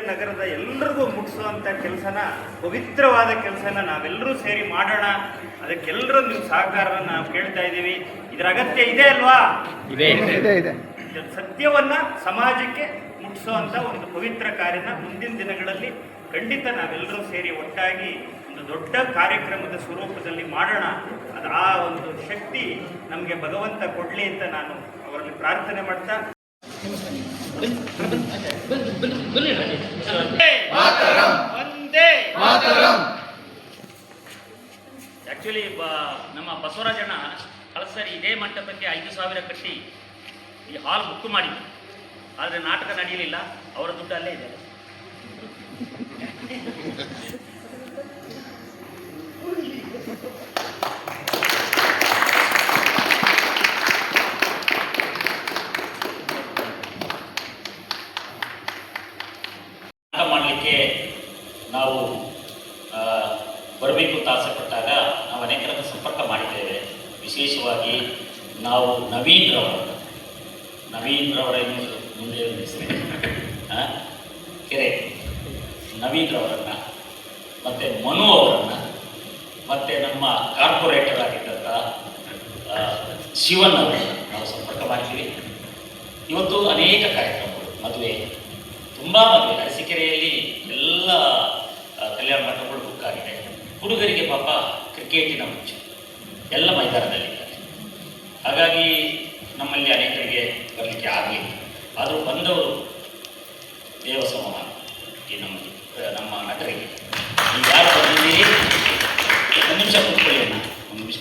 ನಗರದ ಎಲ್ಲರಿಗೂ ಮುಟ್ಟಿಸುವಂಥ ಕೆಲಸನ, ಪವಿತ್ರವಾದ ಕೆಲಸನ ನಾವೆಲ್ಲರೂ ಸೇರಿ ಮಾಡೋಣ. ಅದಕ್ಕೆಲ್ಲರೂ ನಿಮ್ಮ ಸಹಕಾರನ ನಾವು ಕೇಳ್ತಾ ಇದ್ದೀವಿ. ಇದರ ಅಗತ್ಯ ಇದೆ ಅಲ್ವಾ? ಇದೆ. ಸತ್ಯವನ್ನ ಸಮಾಜಕ್ಕೆ ಮುಟ್ಟಿಸುವಂಥ ಒಂದು ಪವಿತ್ರ ಕಾರ್ಯನ ಮುಂದಿನ ದಿನಗಳಲ್ಲಿ ಖಂಡಿತ ನಾವೆಲ್ಲರೂ ಸೇರಿ ಒಟ್ಟಾಗಿ ಒಂದು ದೊಡ್ಡ ಕಾರ್ಯಕ್ರಮದ ಸ್ವರೂಪದಲ್ಲಿ ಮಾಡೋಣ. ಅದು ಆ ಒಂದು ಶಕ್ತಿ ನಮಗೆ ಭಗವಂತ ಕೊಡಲಿ ಅಂತ ನಾನು ಅವರಲ್ಲಿ ಪ್ರಾರ್ಥನೆ ಮಾಡ್ತಾ, ಆಕ್ಚುಲಿ ನಮ್ಮ ಬಸವರಾಜಣ್ಣ ಕಳಸರಿ ಇದೇ ಮಂಟಪಕ್ಕೆ 5,000 ಕಟ್ಟಿ ಈ ಹಾಲ್ ಬುಕ್ ಮಾಡಿದ್ರು. ಆದರೆ ನಾಟಕ ನಡೆಯಲಿಲ್ಲ. ಅವರ ದುಡ್ಡು ಅಲ್ಲೇ ಇದೆ. ಮಾಡಲಿಕ್ಕೆ ನಾವು ಬರಬೇಕು ಅಂತ ಆಸೆ ಪಟ್ಟಾಗ ನಾವು ಅನೇಕರನ್ನು ಸಂಪರ್ಕ ಮಾಡಿದ್ದೇವೆ. ವಿಶೇಷವಾಗಿ ನಾವು ನವೀನ್ ರವರನ್ನು ಮುಂದೆ ಹೆಸರಿದೆ ಕೆರೆ ನವೀನ್ ರವರನ್ನು, ಮತ್ತು ಮನು ಅವರನ್ನು, ಮತ್ತು ನಮ್ಮ ಕಾರ್ಪೊರೇಟರ್ ಆಗಿದ್ದಂಥ ಶಿವನ್ ಅವರನ್ನು ನಾವು ಸಂಪರ್ಕ ಮಾಡ್ತೀವಿ. ಇವತ್ತು ಅನೇಕ ಕಾರ್ಯಕ್ರಮಗಳು, ಮದುವೆ, ತುಂಬ ಮದುವೆ ಅರಸೀಕೆರೆಯಲ್ಲಿ ಎಲ್ಲ ಕಲ್ಯಾಣ ಮಂಟಪಗಳು ಬುಕ್ ಆಗಿದೆ. ಹುಡುಗರಿಗೆ ಪಾಪ ಕ್ರಿಕೆಟಿನ ಮುಂಚೆ ಎಲ್ಲ ಮೈದಾನದಲ್ಲಿದ್ದಾರೆ. ಹಾಗಾಗಿ ನಮ್ಮಲ್ಲಿ ಅನೇಕರಿಗೆ ಬರಲಿಕ್ಕೆ ಆಗಲಿಲ್ಲ. ಆದರೂ ಬಂದವರು ದೇವಸಮಾನ ಈ ನಮ್ಮ ನಗರಿಗೆ. ನೀವು ಯಾರು ಬಂದಿದ್ದೀರಿ? ಒಂದು ನಿಮಿಷ ಕೂತ್ಕೊಳ್ಳಿ, ಒಂದು ನಿಮಿಷ